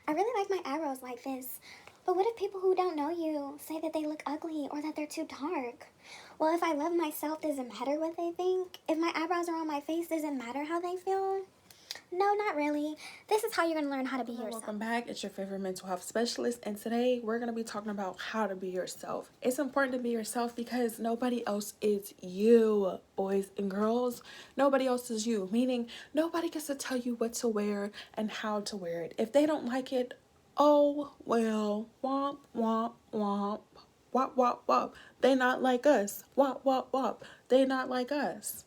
I really like my eyebrows like this. But what if people who don't know you say that they look ugly or that they're too dark? Well, if I love myself, does it matter what they think? If my eyebrows are on my face, does it matter how they feel? No, not really. This is how you're going to learn how to be yourself. Welcome back. It's your favorite mental health specialist, and today we're going to be talking about how to be yourself. It's important to be yourself because nobody else is you, boys and girls. Nobody else is you, meaning nobody gets to tell you what to wear and how to wear it. If they don't like it, oh well, womp womp womp, wop wop wop. They not like us. Wop wop wop. They not like us.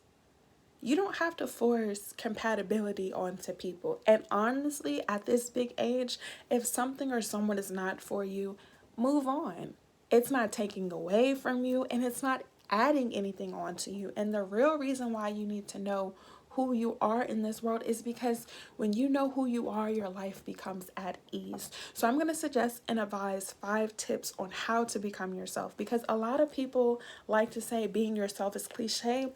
You don't have to force compatibility onto people. And honestly, at this big age, if something or someone is not for you, move on. It's not taking away from you, and it's not adding anything onto you. And the real reason why you need to know who you are in this world is because when you know who you are, your life becomes at ease. So I'm going to suggest and advise 5 tips on how to become yourself, because a lot of people like to say being yourself is cliche,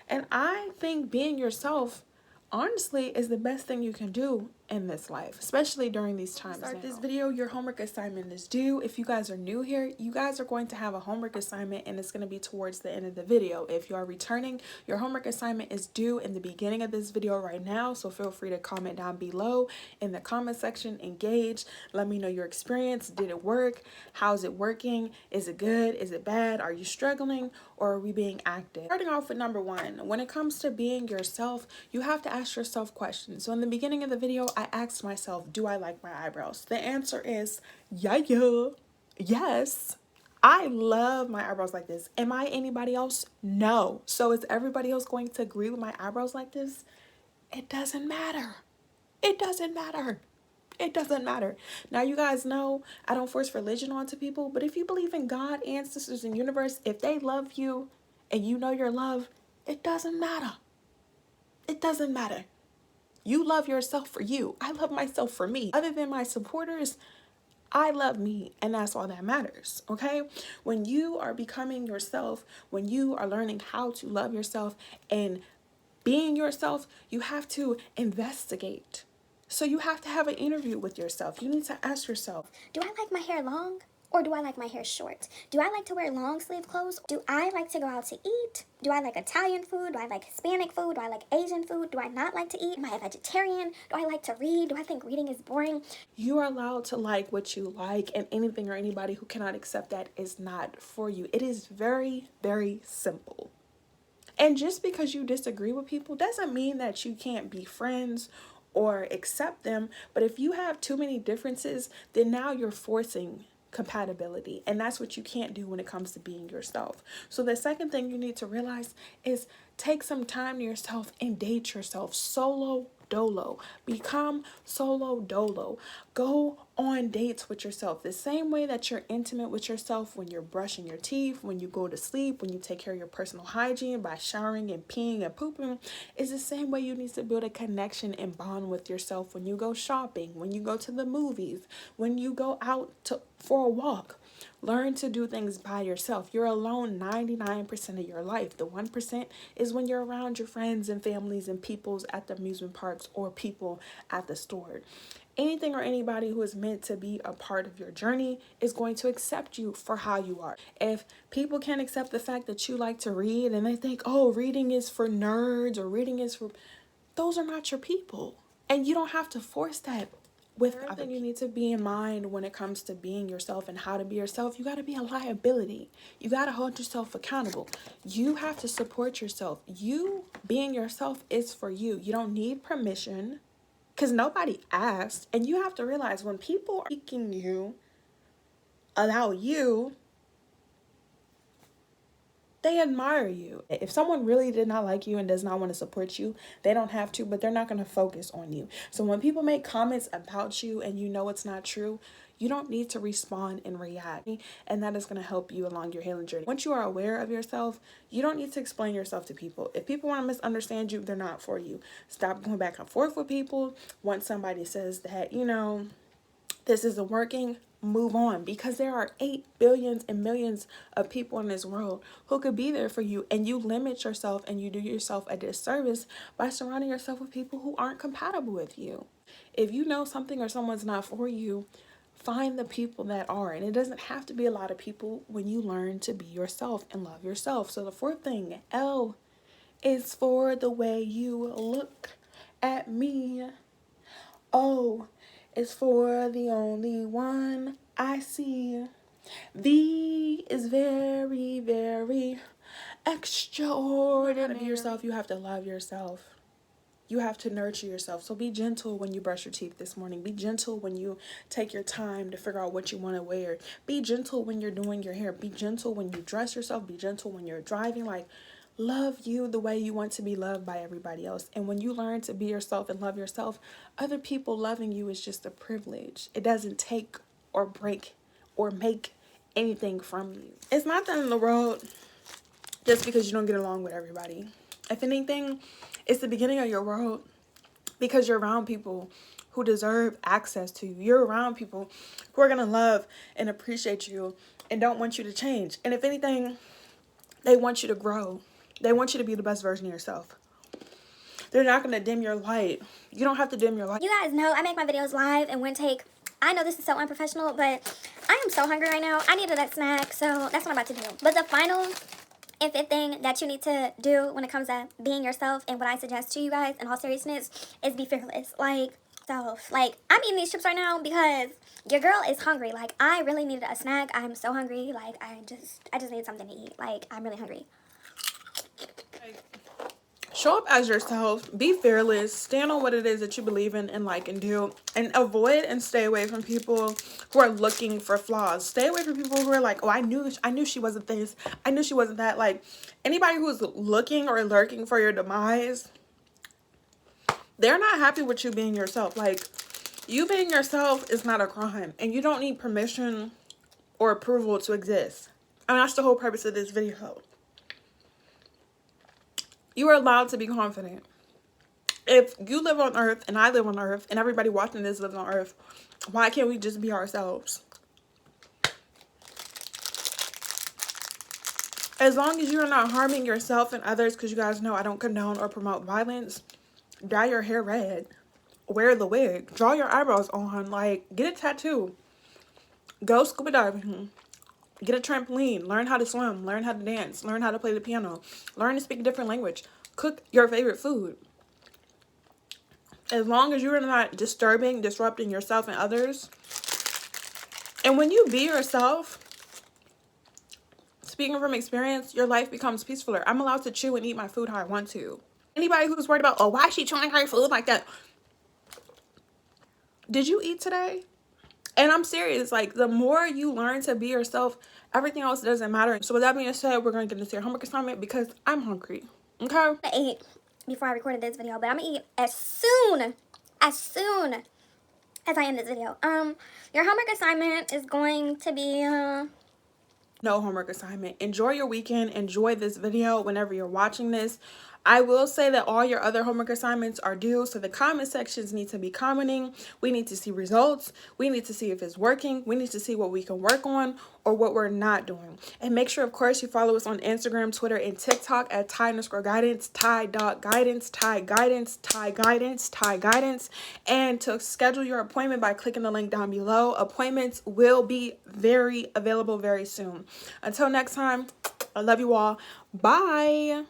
and I think being yourself honestly is the best thing you can do in this life, especially during these times. To start this video, your homework assignment is due. If you guys are new here, you guys are going to have a homework assignment, and it's going to be towards the end of the video. If you are returning, your homework assignment is due in the beginning of this video right now, so feel free to comment down below in the comment section. Engage, let me know your experience. Did it work? How's it working? Is it good? Is it bad? Are you struggling, or are we being active? Starting off with number 1, when it comes to being yourself, you have to ask yourself questions. So in the beginning of the video, I asked myself, do I like my eyebrows? The answer is yes. I love my eyebrows like this. Am I anybody else? No. So is everybody else going to agree with my eyebrows like this? It doesn't matter. It doesn't matter. It doesn't matter. Now, you guys know I don't force religion onto people, but if you believe in God, ancestors, and universe, if they love you and you know your love, it doesn't matter. It doesn't matter. You love yourself for you. I love myself for me. Other than my supporters, I love me, and that's all that matters, okay? When you are becoming yourself, when you are learning how to love yourself and being yourself, you have to investigate. So you have to have an interview with yourself. You need to ask yourself, do I like my hair long? Or do I like my hair short? Do I like to wear long sleeve clothes? Do I like to go out to eat? Do I like Italian food? Do I like Hispanic food? Do I like Asian food? Do I not like to eat? Am I a vegetarian? Do I like to read? Do I think reading is boring? You are allowed to like what you like, and anything or anybody who cannot accept that is not for you. It is very, very simple. And just because you disagree with people doesn't mean that you can't be friends or accept them. But if you have too many differences, then now you're forcing compatibility. And that's what you can't do when it comes to being yourself. So the second thing you need to realize is take some time to yourself and date yourself. Solo dolo. Become solo dolo. Go on dates with yourself. The same way that you're intimate with yourself when you're brushing your teeth, when you go to sleep, when you take care of your personal hygiene by showering and peeing and pooping, is the same way you need to build a connection and bond with yourself when you go shopping, when you go to the movies, when you go out for a walk. Learn to do things by yourself. You're alone 99% of your life. The 1% is when you're around your friends and families and peoples at the amusement parks or people at the store. Anything or anybody who is meant to be a part of your journey is going to accept you for how you are. If people can't accept the fact that you like to read and they think, oh, reading is for nerds or reading is for... Those are not your people. And you don't have to force that with other people. You need to be in mind when it comes to being yourself and how to be yourself. You got to be a liability. You got to hold yourself accountable. You have to support yourself. You being yourself is for you. You don't need permission because nobody asked. And you have to realize when people are seeking you, allow you, they admire you. If someone really did not like you and does not want to support you, they don't have to, but they're not going to focus on you. So when people make comments about you and you know it's not true, you don't need to respond and react. And that is going to help you along your healing journey. Once you are aware of yourself, you don't need to explain yourself to people. If people want to misunderstand you, they're not for you. Stop going back and forth with people. Once somebody says that, this isn't working, move on, because there are 8 billions and millions of people in this world who could be there for you, and you limit yourself and you do yourself a disservice by surrounding yourself with people who aren't compatible with you. If you know something or someone's not for you, find the people that are. And it doesn't have to be a lot of people when you learn to be yourself and love yourself. So the fourth thing, L, is for the way you look at me. O is for the only one I see. V is very, very extraordinary. To be yourself, you have to love yourself. You have to nurture yourself. So be gentle when you brush your teeth this morning. Be gentle when you take your time to figure out what you want to wear. Be gentle when you're doing your hair. Be gentle when you dress yourself. Be gentle when you're driving. Like, love you the way you want to be loved by everybody else. And when you learn to be yourself and love yourself, other people loving you is just a privilege. It doesn't take or break or make anything from you. It's not the end of the world just because you don't get along with everybody. If anything, it's the beginning of your world because you're around people who deserve access to you. You're around people who are going to love and appreciate you and don't want you to change. And if anything, they want you to grow. They want you to be the best version of yourself. They're not going to dim your light. You don't have to dim your light. You guys know I make my videos live in one take. I know this is so unprofessional, but I am so hungry right now. I needed that snack, so that's what I'm about to do. But the final and fifth thing that you need to do when it comes to being yourself, and what I suggest to you guys in all seriousness, is be fearless. Like, self. Like, I'm eating these chips right now because your girl is hungry. Like, I really needed a snack. I'm so hungry. Like, I just need something to eat. Like, I'm really hungry. Show up as yourself, be fearless, stand on what it is that you believe in and like and do, and avoid and stay away from people who are looking for flaws. Stay away from people who are like, oh, I knew she wasn't this, I knew she wasn't that. Like, anybody who's looking or lurking for your demise, they're not happy with you being yourself. Like, you being yourself is not a crime, and you don't need permission or approval to exist. And that's the whole purpose of this video. You are allowed to be confident. If you live on earth and I live on earth and everybody watching this lives on earth, why can't we just be ourselves? As long as you're not harming yourself and others, because you guys know I don't condone or promote violence, dye your hair red, wear the wig, draw your eyebrows on, like, get a tattoo, go scuba diving, get a trampoline, learn how to swim, learn how to dance, learn how to play the piano, learn to speak a different language, cook your favorite food. As long as you're not disrupting yourself and others. And when you be yourself, speaking from experience, your life becomes peacefuler. I'm allowed to chew and eat my food how I want to. Anybody who's worried about, oh, why is she chewing her food like that? Did you eat today? And I'm serious, like, the more you learn to be yourself, everything else doesn't matter. So with that being said, we're going to get into your homework assignment because I'm hungry, okay? I ate before I recorded this video, but I'm going to eat as soon as I end this video. Your homework assignment is going to be, No homework assignment. Enjoy your weekend. Enjoy this video whenever you're watching this. I will say that all your other homework assignments are due, so the comment sections need to be commenting. We need to see results. We need to see if it's working. We need to see what we can work on or what we're not doing. And make sure, of course, you follow us on Instagram, Twitter, and TikTok at Ty_Guidance, Ty.Guidance, Ty Guidance, Ty Guidance, Ty Guidance. And to schedule your appointment by clicking the link down below. Appointments will be available very soon. Until next time, I love you all. Bye.